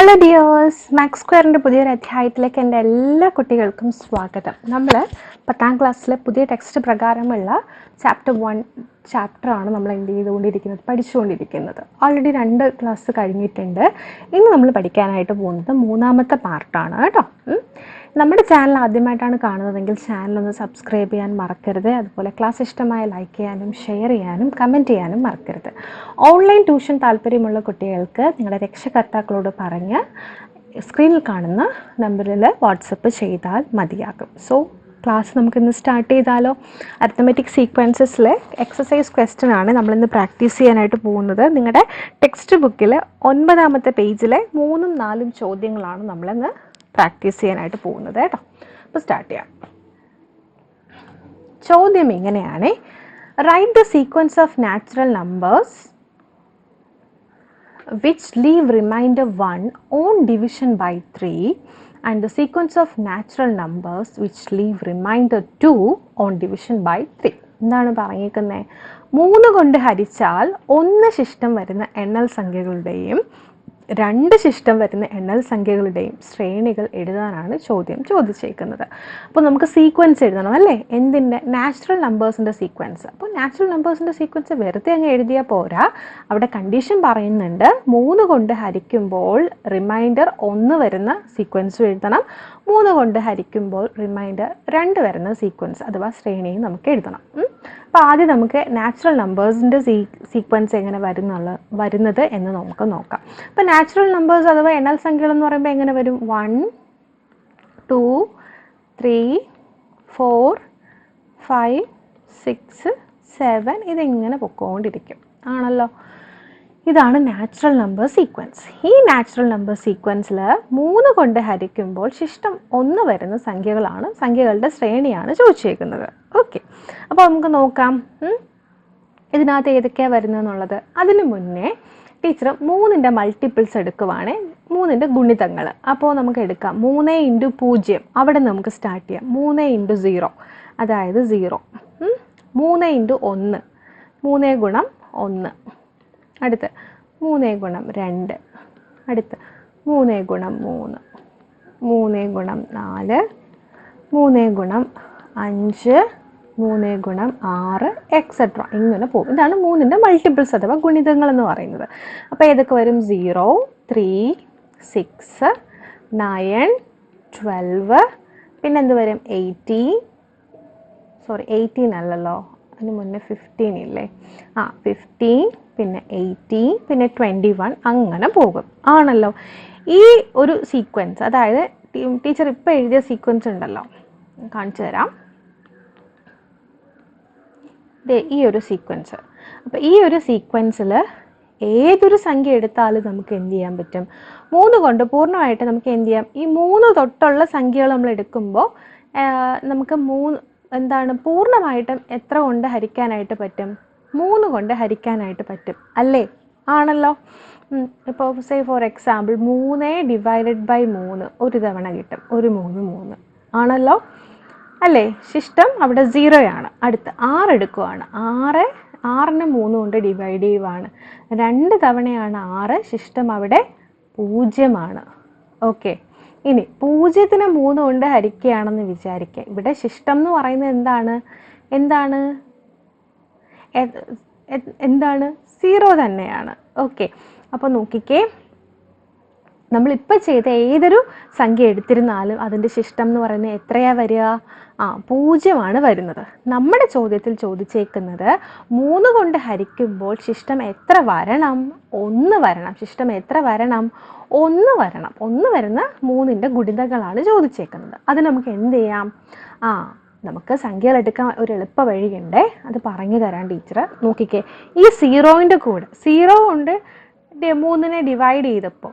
Hello dears, maths സ്ക്വയറിൻ്റെ പുതിയൊരു അധ്യായത്തിലേക്ക് എൻ്റെ എല്ലാ കുട്ടികൾക്കും സ്വാഗതം. നമ്മൾ 10ാം ക്ലാസ്സിലെ പുതിയ ടെക്സ്റ്റ് പ്രകാരമുള്ള ചാപ്റ്ററാണ് നമ്മൾ പഠിച്ചുകൊണ്ടിരിക്കുന്നത്. ഓൾറെഡി 2 ക്ലാസ് കഴിഞ്ഞിട്ടുണ്ട്. ഇന്ന് നമ്മൾ പഠിക്കാനായിട്ട് പോകുന്നത് 3ാമത്തെ പാർട്ടാണ് കേട്ടോ. നമ്മുടെ ചാനൽ ആദ്യമായിട്ടാണ് കാണുന്നതെങ്കിൽ ചാനലൊന്ന് സബ്സ്ക്രൈബ് ചെയ്യാൻ മറക്കരുത്. അതുപോലെ ക്ലാസ് ഇഷ്ടമായ ലൈക്ക് ചെയ്യാനും ഷെയർ ചെയ്യാനും കമൻറ്റ് ചെയ്യാനും മറക്കരുത്. ഓൺലൈൻ ട്യൂഷൻ താല്പര്യമുള്ള കുട്ടികൾക്ക് നിങ്ങളുടെ രക്ഷകർത്താക്കളോട് പറഞ്ഞ് സ്ക്രീനിൽ കാണുന്ന നമ്പറിൽ വാട്സപ്പ് ചെയ്താൽ മതിയാകും. സോ ക്ലാസ് നമുക്കിന്ന് സ്റ്റാർട്ട് ചെയ്താലോ. അരിത്തമെറ്റിക് സീക്വൻസസിലെ എക്സസൈസ് ക്വസ്റ്റ്യൻ ആണ് നമ്മളിന്ന് പ്രാക്ടീസ് ചെയ്യാനായിട്ട് പോകുന്നത്. നിങ്ങളുടെ ടെക്സ്റ്റ് ബുക്കിൽ 9ാമത്തെ പേജിലെ 3ഉം 4ഉം ചോദ്യങ്ങളാണ് നമ്മളിന്ന് പ്രാക്ടീസ് ചെയ്യാനായിട്ട് പോകുന്നത് കേട്ടോ. അപ്പോൾ സ്റ്റാർട്ട് ചെയ്യാം. ചോദ്യം ഇങ്ങനെയാണ്: write the sequence of natural numbers which leave remainder 1 on division by 3 and the sequence of natural numbers which leave remainder 2 on division by 3. എന്താണ് പറഞ്ഞിരിക്കുന്നത്? 3 കൊണ്ട് ഹരിച്ചാൽ 1 ശിഷ്ടം വരുന്ന എണ്ണൽ സംഖ്യകളുടെയും 2 ശിഷ്ടം വരുന്ന എണ്ണൽ സംഖ്യകളുടെയും ശ്രേണികൾ എഴുതാനാണ് ചോദ്യം ചോദിച്ചേക്കുന്നത്. അപ്പോൾ നമുക്ക് സീക്വൻസ് എഴുതണം അല്ലേ? എന്തിൻ്റെ? നാച്ചുറൽ നമ്പേഴ്സിൻ്റെ സീക്വൻസ്. അപ്പോൾ നാച്ചുറൽ നമ്പേഴ്സിൻ്റെ സീക്വൻസ് വെറുതെ അങ്ങ് എഴുതിയാൽ പോരാ. അവിടെ കണ്ടീഷൻ പറയുന്നുണ്ട്, 3 കൊണ്ട് ഹരിക്കുമ്പോൾ റിമൈൻഡർ 1 വരുന്ന സീക്വൻസും എഴുതണം, 3 കൊണ്ട് ഹരിക്കുമ്പോൾ റിമൈൻഡർ 2 വരുന്ന സീക്വൻസ് അഥവാ ശ്രേണിയും നമുക്ക് എഴുതണം. അപ്പോൾ ആദ്യം നമുക്ക് നാച്ചുറൽ നമ്പേഴ്സിൻ്റെ സീക്വൻസ് എങ്ങനെ വരുന്നത് എന്ന് നമുക്ക് നോക്കാം. അപ്പോൾ നാച്ചുറൽ നമ്പേഴ്സ് അഥവാ എണ്ണൽ സംഖ്യകൾ എന്ന് പറയുമ്പോൾ എങ്ങനെ വരും? 1 2 3 4 5 6 7 ഇതിങ്ങനെ പൊക്കോണ്ടിരിക്കും ആണല്ലോ. ഇതാണ് നാച്ചുറൽ നമ്പർ സീക്വൻസ്. ഈ നാച്ചുറൽ നമ്പർ സീക്വൻസിൽ 3 കൊണ്ട് ഹരിക്കുമ്പോൾ ശിഷ്ടം 1 വരുന്ന സംഖ്യകളുടെ ശ്രേണിയാണ് ചോദിച്ചേക്കുന്നത്. ഓക്കെ, അപ്പോൾ നമുക്ക് നോക്കാം ഇതിനകത്ത് ഏതൊക്കെയാണ് വരുന്നതെന്നുള്ളത്. അതിന് മുന്നേ ടീച്ചർ 3ൻ്റെ മൾട്ടിപ്പിൾസ് എടുക്കുവാണേ, 3ൻ്റെ ഗുണിതങ്ങൾ. അപ്പോൾ നമുക്ക് എടുക്കാം 3 × 0, അവിടെ നമുക്ക് സ്റ്റാർട്ട് ചെയ്യാം. 3 × 0 അതായത് 0. 3 × 1 3 ഗുണം 1. അടുത്ത് 3 ഗുണം 2. അടുത്ത് 3 ഗുണം 3, 3 ഗുണം 4, 3 ഗുണം 5, 3 ഗുണം 6 എക്സെട്ര ഇങ്ങനെ പോകും. ഇതാണ് 3ൻ്റെ മൾട്ടിപ്പിൾസ് അഥവാ ഗുണിതങ്ങൾ എന്ന് പറയുന്നത്. അപ്പോൾ ഏതൊക്കെ വരും? 0 3 6 9 12, പിന്നെന്ത് വരും? 18 അല്ലല്ലോ, അതിന് മുന്നേ 15 ഇല്ലേ? 15, പിന്നെ 18, പിന്നെ 21 അങ്ങനെ പോകും ആണല്ലോ. ഈ ഒരു സീക്വൻസ്, അതായത് ടീച്ചർ ഇപ്പോൾ എഴുതിയ സീക്വൻസ് ഉണ്ടല്ലോ, കാണിച്ചു തരാം. ഈ ഒരു സീക്വൻസ്. അപ്പോൾ ഈ ഒരു സീക്വൻസിൽ ഏതൊരു സംഖ്യ എടുത്താലും നമുക്ക് എന്ത് ചെയ്യാൻ പറ്റും? 3 കൊണ്ട് പൂർണ്ണമായിട്ട് നമുക്ക് എന്ത് ചെയ്യാം? ഈ 3 തൊട്ടുള്ള സംഖ്യകൾ നമ്മൾ എടുക്കുമ്പോൾ നമുക്ക് പൂർണ്ണമായിട്ടും എത്ര കൊണ്ട് ഹരിക്കാനായിട്ട് പറ്റും? 3 കൊണ്ട് ഹരിക്കാനായിട്ട് പറ്റും അല്ലേ? ആണല്ലോ. ഇപ്പോൾ say for example 3 divided by 3 ഒരു തവണ കിട്ടും, ഒരു 3 ആണല്ലോ അല്ലേ? ശിഷ്ടം അവിടെ 0 ആണ്. അടുത്ത് 6 എടുക്കുവാണ്. 6നെ 3 കൊണ്ട് ഡിവൈഡ് ചെയ്യുവാണ്, 2 തവണയാണ് 6, ശിഷ്ടം അവിടെ 0 ഓക്കെ. ഇനി 0നെ 3 കൊണ്ട് ഹരിക്കുകയാണെന്ന് വിചാരിക്കുക. ഇവിടെ ശിഷ്ടം എന്ന് പറയുന്നത് എന്താണ്? 0 തന്നെയാണ്. ഓക്കെ, അപ്പോൾ നോക്കിക്കേ, നമ്മളിപ്പോൾ ചെയ്ത ഏതൊരു സംഖ്യ എടുത്തിരുന്നാലും അതിൻ്റെ ശിഷ്ടം എന്ന് പറയുന്നത് എത്രയാണ് വരിക? 0 വരുന്നത്. നമ്മുടെ ചോദ്യത്തിൽ ചോദിച്ചേക്കുന്നത് 3 കൊണ്ട് ഹരിക്കുമ്പോൾ ശിഷ്ടം എത്ര വരണം? 1 വരണം. ശിഷ്ടം എത്ര വരണം? 1 വരണം. 1 വരുന്ന 3ൻ്റെ ഗുണിതങ്ങളാണ് ചോദിച്ചേക്കുന്നത്. അത് നമുക്ക് എന്ത് ചെയ്യാം? നമുക്ക് സംഖ്യകൾ എടുക്കാൻ ഒരു എളുപ്പ വഴിയുണ്ട്, അത് പറഞ്ഞു തരാം ടീച്ചർ. നോക്കിക്കേ, ഈ 0ൻ്റെ കൂടെ 0 കൊണ്ട് 3നെ ഡിവൈഡ് ചെയ്തപ്പോൾ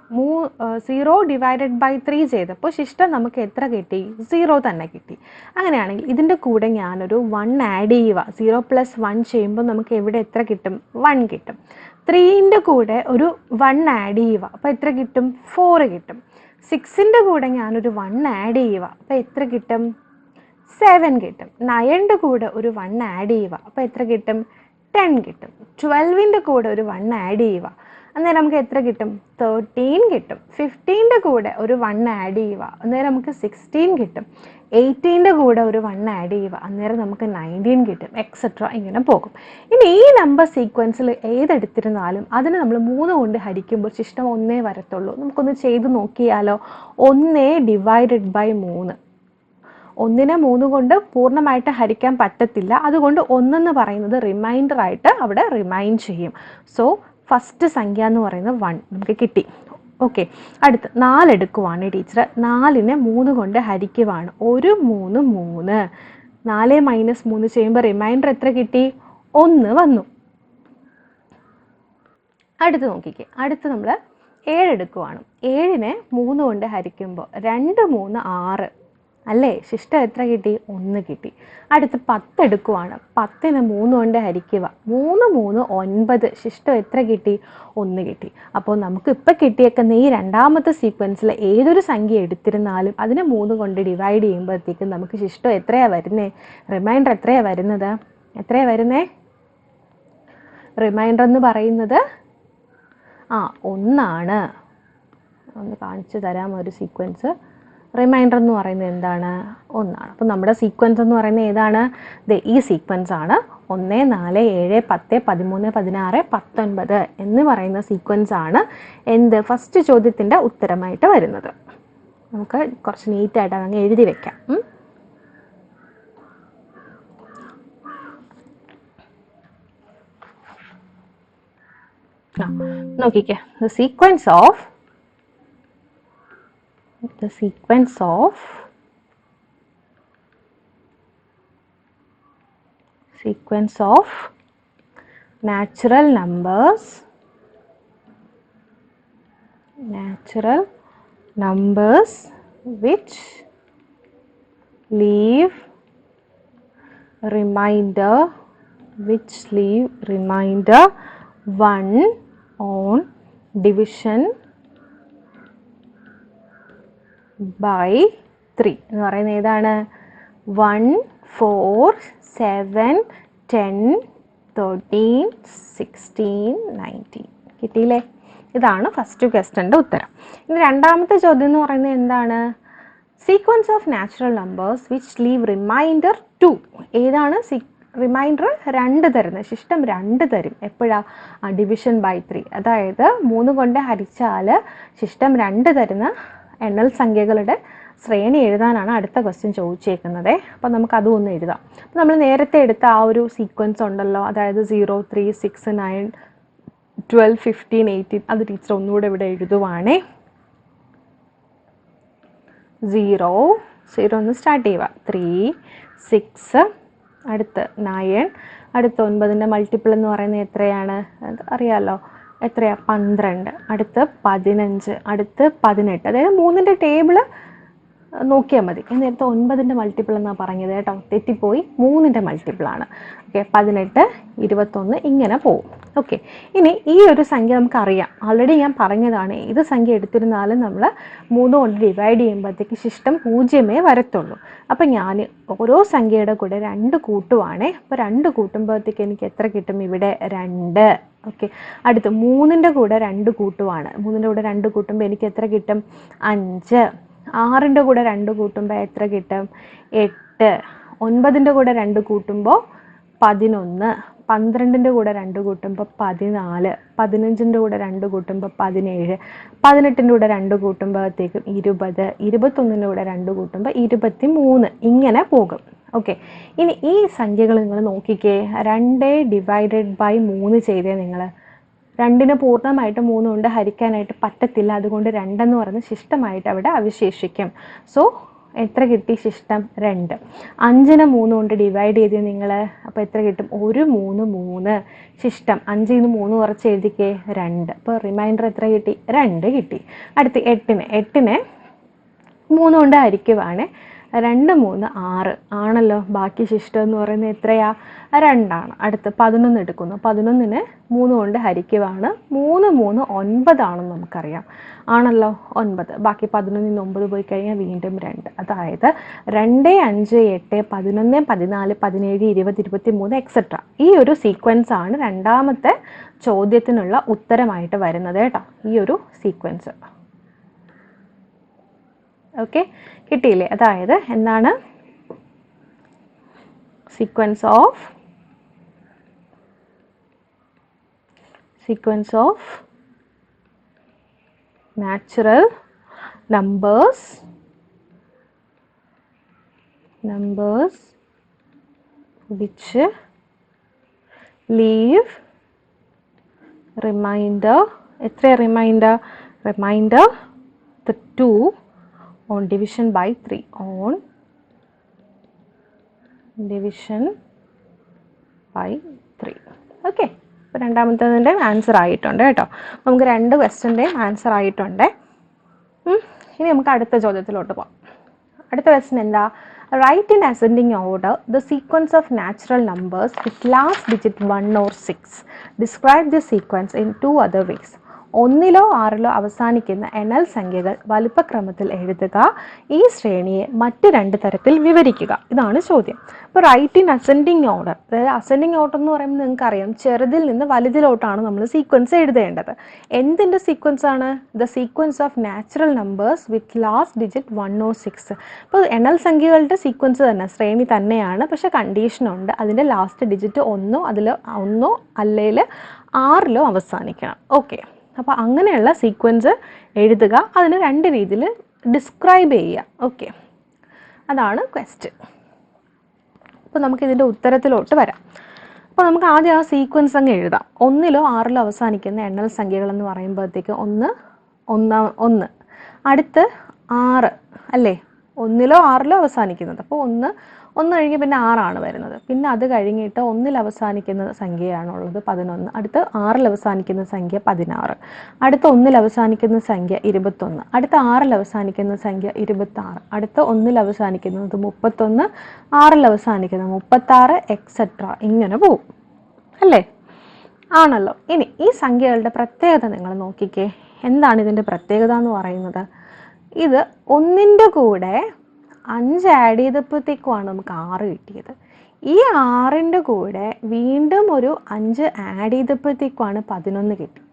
0 ഡിവൈഡഡ് ബൈ 3 ചെയ്തപ്പോൾ ശിഷ്ടം നമുക്ക് എത്ര കിട്ടി? 0 തന്നെ കിട്ടി. അങ്ങനെയാണെങ്കിൽ ഇതിൻ്റെ കൂടെ ഞാനൊരു 1 ആഡ് ചെയ്യുക. 0 + 1 ചെയ്യുമ്പോൾ നമുക്ക് എവിടെ എത്ര കിട്ടും? 1 കിട്ടും. 3ൻ്റെ കൂടെ ഒരു 1 ആഡ് ചെയ്യുക, അപ്പോൾ എത്ര കിട്ടും? 4 കിട്ടും. 6ൻ്റെ കൂടെ ഞാനൊരു 1 ആഡ് ചെയ്യുക, അപ്പോൾ എത്ര കിട്ടും? 7 കിട്ടും. 9ൻ്റെ കൂടെ ഒരു 1 ആഡ് ചെയ്യുക, അപ്പോൾ എത്ര കിട്ടും? 10 കിട്ടും. 12ൻ്റെ കൂടെ ഒരു 1 ആഡ് ചെയ്യുക, അന്നേരം നമുക്ക് എത്ര കിട്ടും? 13 കിട്ടും. 15ൻ്റെ കൂടെ ഒരു 1 ആഡ് ചെയ്യുക, അന്നേരം നമുക്ക് 16 കിട്ടും. 18ൻ്റെ കൂടെ ഒരു 1 ആഡ് ചെയ്യുക, അന്നേരം നമുക്ക് 19 കിട്ടും, എക്സെട്ര ഇങ്ങനെ പോകും. ഇനി ഈ നമ്പർ സീക്വൻസിൽ ഏതെടുത്തിരുന്നാലും അതിന് നമ്മൾ 3 കൊണ്ട് ഹരിക്കുമ്പോൾ ശിഷ്ടം 1 വരത്തുള്ളൂ. നമുക്കൊന്ന് ചെയ്ത് നോക്കിയാലോ? 1 ഡിവൈഡഡ് ബൈ 3. 1നെ 3 കൊണ്ട് പൂർണ്ണമായിട്ട് ഹരിക്കാൻ പറ്റത്തില്ല, അതുകൊണ്ട് 1 എന്ന് പറയുന്നത് റിമൈൻഡർ ആയിട്ട് അവിടെ റിമൈൻ ചെയ്യും. സോ ഫസ്റ്റ് സംഖ്യ എന്ന് പറയുന്നത് 1 നമുക്ക് കിട്ടി. ഓക്കെ, അടുത്ത് 4 എടുക്കുവാണ് ടീച്ചർ. 4നെ 3 കൊണ്ട് ഹരിക്കുവാണ്. 1 3 3. 4 മൈനസ് 3 ചെയ്യുമ്പോൾ റിമൈൻഡർ എത്ര കിട്ടി? 1 വന്നു. അടുത്ത് നോക്കിക്കേ, അടുത്ത് നമ്മൾ 7 എടുക്കുവാണ്. 7നെ 3 കൊണ്ട് ഹരിക്കുമ്പോൾ 2 3 6 അല്ലേ? ശിഷ്ടം എത്ര കിട്ടി? 1 കിട്ടി. അടുത്ത് 10 എടുക്കുവാണ്. 10നെ 3 കൊണ്ട് ഹരിക്കുക. 3 3 9. ശിഷ്ടം എത്ര കിട്ടി? 1 കിട്ടി. അപ്പോൾ നമുക്ക് ഇപ്പം കിട്ടിയേക്കുന്ന ഈ രണ്ടാമത്തെ സീക്വൻസിൽ ഏതൊരു സംഖ്യ എടുത്തിരുന്നാലും അതിനെ 3 കൊണ്ട് ഡിവൈഡ് ചെയ്യുമ്പോഴത്തേക്കും നമുക്ക് ശിഷ്ടം എത്രയാണ് വരുന്നത്? റിമൈൻഡർ എത്രയാണ് വരുന്നത്? എത്രയാണ് വരുന്നത്? റിമൈൻഡർ എന്ന് പറയുന്നത് 1 ഒന്ന് കാണിച്ചു തരാം ഒരു സീക്വൻസ്. റിമൈൻഡർ എന്ന് പറയുന്നത് എന്താണ്? 1. അപ്പോൾ നമ്മുടെ സീക്വൻസ് എന്ന് പറയുന്നത് ഏതാണ്? ഈ സീക്വൻസ് ആണ്. 1 4 7 10 13 16 19 എന്ന് പറയുന്ന സീക്വൻസ് ആണ് എന്ത് ഫസ്റ്റ് ചോദ്യത്തിൻ്റെ ഉത്തരമായിട്ട് വരുന്നത്. നമുക്ക് കുറച്ച് നീറ്റായിട്ട് അതങ്ങ് എഴുതി വെക്കാം. നോക്കിക്കേ, the sequence of natural numbers which leave remainder 1 on division by 3 എന്ന് പറയുന്നത് ഏതാണ്? 1 4 7 10 13 16 19. കിട്ടിയില്ലേ? ഇതാണ് ഫസ്റ്റ് ക്വസ്റ്റ്യൻ്റെ ഉത്തരം. ഇനി രണ്ടാമത്തെ ചോദ്യം എന്ന് പറയുന്നത് എന്താണ്? Sequence of natural numbers which leave remainder 2. ഏതാണ് റിമൈൻഡർ? 2 തരുന്നത്. ശിഷ്ടം 2 തരും. എപ്പോഴാണ്? Division by 3. അതായത് 3 കൊണ്ട് ഹരിച്ചാൽ ശിഷ്ടം 2 തരുന്ന എണ്ണൽ സംഖ്യകളുടെ ശ്രേണി എഴുതാനാണ് അടുത്ത ക്വസ്റ്റ്യൻ ചോദിച്ചേക്കുന്നത്. അപ്പോൾ നമുക്ക് അതും ഒന്ന് എഴുതാം. അപ്പോൾ നമ്മൾ നേരത്തെ എടുത്ത ആ ഒരു സീക്വൻസ് ഉണ്ടല്ലോ, അതായത് 0 3 6 9 12 15 18, അത് ടീച്ചർ ഒന്നുകൂടെ ഇവിടെ എഴുതുവാണേ. 0 ഒന്ന് സ്റ്റാർട്ട് ചെയ്യുക. 3 6, അടുത്ത് 9, അടുത്ത് 9ൻ്റെ മൾട്ടിപ്പിൾ എന്ന് പറയുന്നത് എത്രയാണ്? അറിയാമല്ലോ, എത്രയാ? 12. അടുത്ത് 15, അടുത്ത് 18. അതായത് 3ൻ്റെ ടേബിള് നോക്കിയാൽ മതി. നേരത്തെ 9ൻ്റെ മൾട്ടിപ്പിൾ എന്നാണ് പറഞ്ഞത് കേട്ടോ, തെറ്റിപ്പോയി. 3ൻ്റെ മൾട്ടിപ്പിളാണ്. ഓക്കെ, 18 21 ഇങ്ങനെ പോവും. ഓക്കെ, ഇനി ഈ ഒരു സംഖ്യ നമുക്കറിയാം, ഓൾറെഡി ഞാൻ പറഞ്ഞതാണ്. ഏത് സംഖ്യ എടുത്തിരുന്നാലും നമ്മൾ 3 കൊണ്ട് ഡിവൈഡ് ചെയ്യുമ്പോഴത്തേക്ക് ശിഷ്ടം 0 വരത്തുള്ളൂ. അപ്പം ഞാൻ ഓരോ സംഖ്യയുടെ കൂടെ 2 കൂട്ടുവാണേ. അപ്പോൾ 2 കൂട്ടുമ്പോഴത്തേക്ക് എനിക്ക് എത്ര കിട്ടും? ഇവിടെ 2. ഓക്കെ, അടുത്ത് 3ൻ്റെ കൂടെ 2 കൂട്ടുവാണ്. 3ൻ്റെ കൂടെ 2 കൂട്ടുമ്പോൾ എനിക്ക് എത്ര കിട്ടും? 5. 6ൻ്റെ കൂടെ 2 കൂട്ടുമ്പോൾ എത്ര കിട്ടും? 8. 9ൻ്റെ കൂടെ 2 കൂട്ടുമ്പോൾ 11. 12ൻ്റെ കൂടെ 2 കൂട്ടുമ്പോൾ 14. 15ൻ്റെ കൂടെ 2 കൂട്ടുമ്പോൾ 17. 18ൻ്റെ കൂടെ 2 കൂട്ടുമ്പോഴത്തേക്കും 20. 21ൻ്റെ കൂടെ 2 കൂട്ടുമ്പോൾ 23. ഇങ്ങനെ പോകും. ഓക്കെ, ഇനി ഈ സംഖ്യകൾ നിങ്ങൾ നോക്കിക്കേ. 2 ഡിവൈഡഡ് ബൈ 3 ചെയ്തേ നിങ്ങൾ. 2നെ പൂർണ്ണമായിട്ട് 3 കൊണ്ട് ഹരിക്കാനായിട്ട് പറ്റത്തില്ല, അതുകൊണ്ട് 2 എന്ന് പറയുന്നത് ശിഷ്ടമായിട്ട് അവിടെ അവശേഷിക്കും. സോ എത്ര കിട്ടി? ശിഷ്ടം 2. 5നെ 3 കൊണ്ട് ഡിവൈഡ് ചെയ്ത് നിങ്ങൾ, അപ്പോൾ എത്ര കിട്ടും? 1 3 3. ശിഷ്ടം 5ൽ നിന്ന് 3 കുറച്ച് എഴുതിക്കേ, 2. അപ്പോൾ റിമൈൻഡർ എത്ര കിട്ടി? 2 കിട്ടി. അടുത്ത് 8നെ 3 കൊണ്ട് ഹരിക്കുവാണ്. 2 3 6 ആണല്ലോ. ബാക്കി ശിഷ്ടം എന്ന് പറയുന്നത് എത്രയാ? 2 ആണ്. അടുത്ത് 11 എടുക്കുന്നു. 11നെ 3 കൊണ്ട് ഹരിക്കുവാണ്. 3 3 9 ആണെന്ന് നമുക്കറിയാം, ആണല്ലോ, 9. ബാക്കി 11ൽ നിന്ന് 9 പോയി കഴിഞ്ഞാൽ വീണ്ടും 2. അതായത് 2 5 8 11 14 17 20 23 എക്സെട്ര. ഈ ഒരു സീക്വൻസ് ആണ് രണ്ടാമത്തെ ചോദ്യത്തിനുള്ള ഉത്തരമായിട്ട് വരുന്നത് കേട്ടോ, ഈ ഒരു സീക്വൻസ്. ഓക്കെ, കിട്ടിയില്ലേ? അതായത് എന്താണ് sequence of natural numbers which leave remainder, എത്ര remainder the 2 on division by 3, on division by 3. Okay, അപ്പോൾ രണ്ടാമത്തേതിൻ്റെ ആൻസർ ആയിട്ടുണ്ട് കേട്ടോ. നമുക്ക് 2 ക്വസ്റ്റ്യൻ്റെയും ആൻസർ ആയിട്ടുണ്ട്. ഇനി നമുക്ക് അടുത്ത ചോദ്യത്തിലോട്ട് പോകാം. അടുത്ത ക്വസ്റ്റ്യൻ എന്താ? Write in ascending order the sequence of natural numbers with last digit 1 or 6. Describe the sequence in 2 other ways. 1ലോ 6ലോ അവസാനിക്കുന്ന എണ്ണൽ സംഖ്യകൾ വലുപ്പക്രമത്തിൽ എഴുതുക. ഈ ശ്രേണിയെ മറ്റ് 2 തരത്തിൽ വിവരിക്കുക. ഇതാണ് ചോദ്യം. ഇപ്പോൾ റൈറ്റ് ഇൻ അസെൻഡിങ് ഓർഡർ, അതായത് അസെൻഡിങ് ഓർഡർ എന്ന് പറയുമ്പോൾ നിങ്ങൾക്കറിയാം ചെറുതിൽ നിന്ന് വലുതിലോട്ടാണ് നമ്മൾ സീക്വൻസ് എഴുതേണ്ടത്. എന്തിൻ്റെ സീക്വൻസ് ആണ്? The sequence of natural numbers with last digit 1 or 6. ഇപ്പോൾ എണ്ണൽ സംഖ്യകളുടെ സീക്വൻസ് തന്നെ, ശ്രേണി തന്നെയാണ്, പക്ഷേ കണ്ടീഷനുണ്ട്. അതിൻ്റെ ലാസ്റ്റ് ഡിജിറ്റ് 1 അല്ലെങ്കിൽ 6ലോ അവസാനിക്കണം. ഓക്കെ, അപ്പോൾ അങ്ങനെയുള്ള സീക്വൻസ് എഴുതുക. അതിന് 2 രീതിയിൽ ഡിസ്ക്രൈബ് ചെയ്യുക. ഓക്കെ, അതാണ് ക്വസ്റ്റ്യൻ. അപ്പോൾ നമുക്കിതിൻ്റെ ഉത്തരത്തിലോട്ട് വരാം. അപ്പോൾ നമുക്ക് ആദ്യം ആ സീക്വൻസ് അങ്ങ് എഴുതാം. 1ലോ 6ലോ അവസാനിക്കുന്ന എണ്ണൽ സംഖ്യകളെന്ന് പറയുമ്പോഴത്തേക്ക് 1, അടുത്ത് 6 അല്ലേ, 1ലോ 6ലോ അവസാനിക്കുന്നത്. അപ്പോൾ 1 കഴിഞ്ഞ് പിന്നെ 6ആണ് വരുന്നത്. പിന്നെ അത് കഴിഞ്ഞിട്ട് 1ൽ അവസാനിക്കുന്ന സംഖ്യയാണുള്ളത് 11, അടുത്ത് 6ൽ അവസാനിക്കുന്ന സംഖ്യ 16, അടുത്ത 1ൽ അവസാനിക്കുന്ന സംഖ്യ 21, അടുത്ത 6ൽ അവസാനിക്കുന്ന സംഖ്യ 26, അടുത്ത 1ൽ അവസാനിക്കുന്നത് 31, 6ൽ അവസാനിക്കുന്നത് 36, എക്സെട്ര, ഇങ്ങനെ പോവും അല്ലേ? ആണല്ലോ. ഇനി ഈ സംഖ്യകളുടെ പ്രത്യേകത നിങ്ങൾ നോക്കിക്കേ. എന്താണ് ഇതിൻ്റെ പ്രത്യേകത എന്ന് പറയുന്നത്? ഇത് 1ൻ്റെ കൂടെ 5 ആഡ് ചെയ്തപ്പോഴത്തേക്കുമാണ് നമുക്ക് 6 കിട്ടിയത്. ഈ 6ൻ്റെ കൂടെ വീണ്ടും ഒരു 5 ആഡ് ചെയ്തപ്പോഴത്തേക്കുമാണ് 11 കിട്ടിയത്.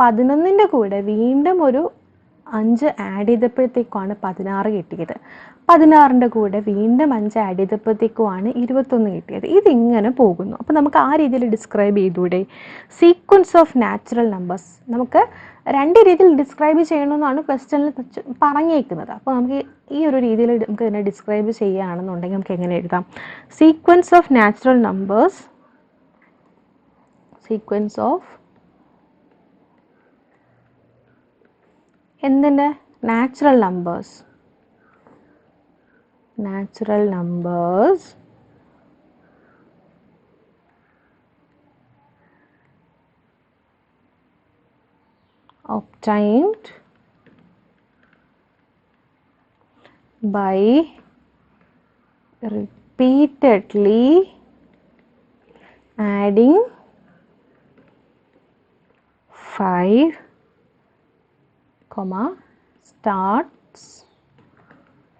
11ൻ്റെ കൂടെ വീണ്ടും ഒരു 5 ആഡ് ചെയ്തപ്പോഴത്തേക്കുമാണ് 16 കിട്ടിയത്. 16ൻ്റെ കൂടെ വീണ്ടും 5 ആഡ് ചെയ്തപ്പോഴത്തേക്കുമാണ് 21 കിട്ടിയത്. ഇതിങ്ങനെ പോകുന്നു. അപ്പോൾ നമുക്ക് ആ രീതിയിൽ ഡിസ്ക്രൈബ് ചെയ്തൂടെ? സീക്വൻസ് ഓഫ് നാച്ചുറൽ നമ്പേഴ്സ് നമുക്ക് 2 രീതിയിൽ ഡിസ്ക്രൈബ് ചെയ്യണമെന്നാണ് ക്വസ്റ്റ്യനിൽ പറഞ്ഞേക്കുന്നത്. അപ്പോൾ നമുക്ക് ഈ ഒരു രീതിയിൽ നമുക്ക് ഇതിനെ ഡിസ്ക്രൈബ് ചെയ്യുകയാണെന്നുണ്ടെങ്കിൽ നമുക്ക് എങ്ങനെ എഴുതാം? Sequence of natural numbers, sequence of എന്തിൻ്റെ? Natural numbers obtained by repeatedly adding 5, starts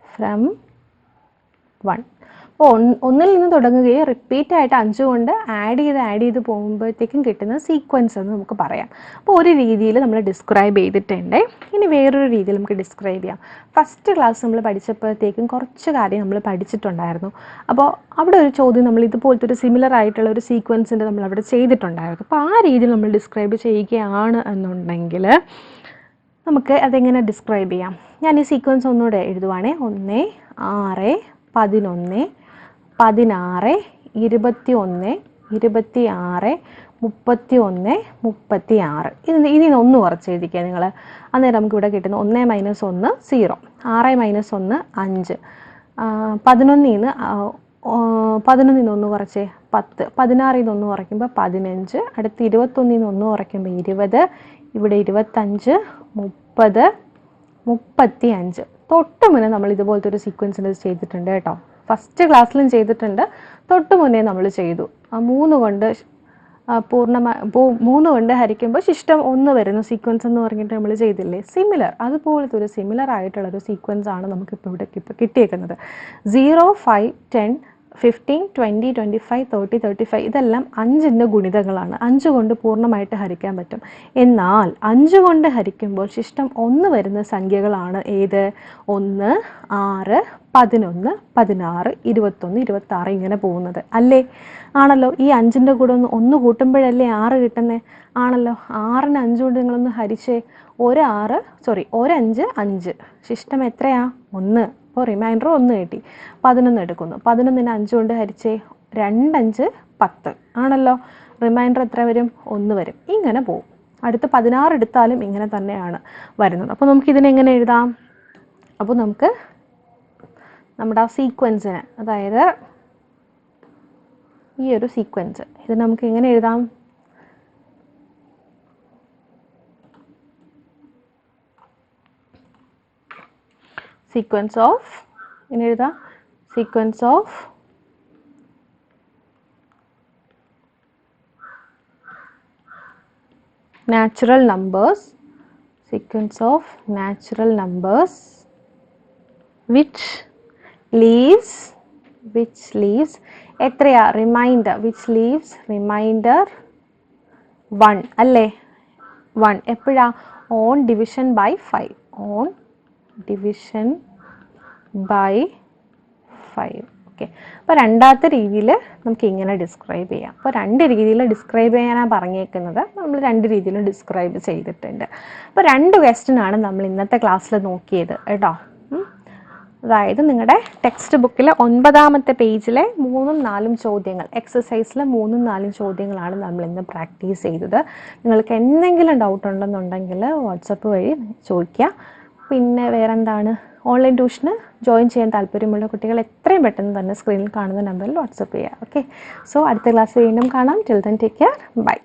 from 1. അപ്പോൾ 1ൽ നിന്ന് തുടങ്ങുകയും റിപ്പീറ്റായിട്ട് 5 കൊണ്ട് ആഡ് ചെയ്ത് പോകുമ്പോഴത്തേക്കും കിട്ടുന്ന സീക്വൻസ് എന്ന് നമുക്ക് പറയാം. അപ്പോൾ ഒരു രീതിയിൽ നമ്മൾ ഡിസ്ക്രൈബ് ചെയ്തിട്ടുണ്ട്. ഇനി വേറൊരു രീതിയിൽ നമുക്ക് ഡിസ്ക്രൈബ് ചെയ്യാം. ഫസ്റ്റ് ക്ലാസ് നമ്മൾ പഠിച്ചപ്പോഴത്തേക്കും കുറച്ച് കാര്യം നമ്മൾ പഠിച്ചിട്ടുണ്ടായിരുന്നു. അപ്പോൾ അവിടെ ഒരു ചോദ്യം നമ്മൾ ഇതുപോലത്തെ ഒരു സിമിലർ ആയിട്ടുള്ള ഒരു സീക്വൻസിൻ്റെ നമ്മൾ അവിടെ ചെയ്തിട്ടുണ്ടായിരുന്നു. അപ്പോൾ ആ രീതിയിൽ നമ്മൾ ഡിസ്ക്രൈബ് ചെയ്യുകയാണ് എന്നുണ്ടെങ്കിൽ നമുക്ക് അതെങ്ങനെ ഡിസ്ക്രൈബ് ചെയ്യാം? ഞാൻ ഈ സീക്വൻസ് ഒന്നുകൂടെ എഴുതുവാണേ. 1, 6, 11, 16, 21, 26, 31, 36. ഇതിൽ ഒന്ന് കുറച്ച് എഴുതിക്കുക നിങ്ങൾ. അന്നേരം നമുക്കിവിടെ കിട്ടുന്ന 1 - 1 0, 6 - 1 5, 11 ഒന്ന് കുറച്ച് 10, 16 ഒന്ന് കുറയ്ക്കുമ്പോൾ 15, അടുത്ത് 21 ഒന്ന് കുറയ്ക്കുമ്പോൾ 20, ഇവിടെ 25, 30, 35. തൊട്ട് മുന്നേ നമ്മൾ ഇതുപോലത്തെ ഒരു സീക്വൻസിൻ്റെ ചെയ്തിട്ടുണ്ട് കേട്ടോ. ഫസ്റ്റ് ക്ലാസ്സിലും ചെയ്തിട്ടുണ്ട്, തൊട്ട് മുന്നേ നമ്മൾ ചെയ്തു. 3 കൊണ്ട് ഹരിക്കുമ്പോൾ ശിഷ്ടം 1 വരുന്ന സീക്വൻസ് എന്ന് പറഞ്ഞിട്ട് നമ്മൾ ചെയ്തില്ലേ? സിമിലർ, അതുപോലത്തെ ഒരു സിമിലർ ആയിട്ടുള്ളൊരു സീക്വൻസ് ആണ് നമുക്കിപ്പോൾ ഇവിടെ കിട്ടിയേക്കുന്നത്. 0, 5, 10, 15, 20, 25, 30, 35 ഇതെല്ലാം 5ൻ്റെ ഗുണിതങ്ങളാണ്. 5 കൊണ്ട് പൂർണ്ണമായിട്ട് ഹരിക്കാൻ പറ്റും. എന്നാൽ 5 കൊണ്ട് ഹരിക്കുമ്പോൾ ശിഷ്ടം 1 വരുന്ന സംഖ്യകളാണ് ഏത്? 1, 6, 11, 16, 21, 26 ഇങ്ങനെ പോകുന്നത് അല്ലേ? ആണല്ലോ. ഈ 5ൻ്റെ കൂടെ ഒന്ന് കൂട്ടുമ്പോഴല്ലേ 6 കിട്ടുന്നത്? ആണല്ലോ. 6ന് 5 കൊണ്ട് നിങ്ങളൊന്ന് ഹരിച്ചേ. ഒരു 5 5. ശിഷ്ടം എത്രയാ? 1. അപ്പോൾ റിമൈൻഡർ 1 കിട്ടി. 11 എടുക്കുന്നു. 11ന് 5 കൊണ്ട് ഹരിച്ചേ. 2 5 10 ആണല്ലോ. റിമൈൻഡർ എത്ര വരും? 1 വരും. ഇങ്ങനെ പോകും. അടുത്ത് 16 എടുത്താലും ഇങ്ങനെ തന്നെയാണ് വരുന്നത്. അപ്പോൾ നമുക്കിതിനെ എങ്ങനെ എഴുതാം? അപ്പോൾ നമുക്ക് നമ്മുടെ ആ സീക്വൻസിന്, അതായത് ഈ ഒരു സീക്വൻസ്, ഇത് നമുക്ക് എങ്ങനെ എഴുതാം? സീക്വൻസ് ഓഫ്, ഇങ്ങനെ എഴുതാം, sequence of natural numbers, sequence of natural numbers which leaves എത്രയാ? റിമൈൻഡർ, which leaves remainder 1 അല്ലേ? 1 എപ്പോഴാ? On division by 5. On division by 5. Okay. അപ്പോൾ രണ്ടാമത്തെ രീതിയിൽ നമുക്ക് ഇങ്ങനെ ഡിസ്ക്രൈബ് ചെയ്യാം. അപ്പോൾ 2 രീതിയിൽ ഡിസ്ക്രൈബ് ചെയ്യാനാണ് പറഞ്ഞേക്കുന്നത്. നമ്മൾ 2 രീതിയിൽ ഡിസ്ക്രൈബ് ചെയ്തിട്ടുണ്ട്. അപ്പോൾ 2 ക്വസ്റ്റ്യൻ ആണ് നമ്മൾ ഇന്നത്തെ ക്ലാസ്സിൽ നോക്കിയത് കേട്ടോ. അതായത് നിങ്ങളുടെ ടെക്സ്റ്റ് ബുക്കിൽ 9ാമത്തെ പേജിലെ 3ഉം 4ഉം ചോദ്യങ്ങൾ, എക്സസൈസിലെ 3ഉം 4ഉം ചോദ്യങ്ങളാണ് നമ്മൾ ഇന്ന് പ്രാക്ടീസ് ചെയ്തത്. നിങ്ങൾക്ക് എന്തെങ്കിലും ഡൗട്ട് ഉണ്ടെന്നുണ്ടെങ്കിൽ വാട്സപ്പ് വഴി ചോദിക്കുക. പിന്നെ വേറെന്താണ്, ഓൺലൈൻ ട്യൂഷന് ജോയിൻ ചെയ്യാൻ താല്പര്യമുള്ള കുട്ടികൾ എത്രയും പെട്ടെന്ന് തന്നെ സ്ക്രീനിൽ കാണുന്ന നമ്പറിൽ വാട്സപ്പ് ചെയ്യുക. ഓക്കെ. സോ അടുത്ത ക്ലാസ് വീണ്ടും കാണാം. Till then take care. By.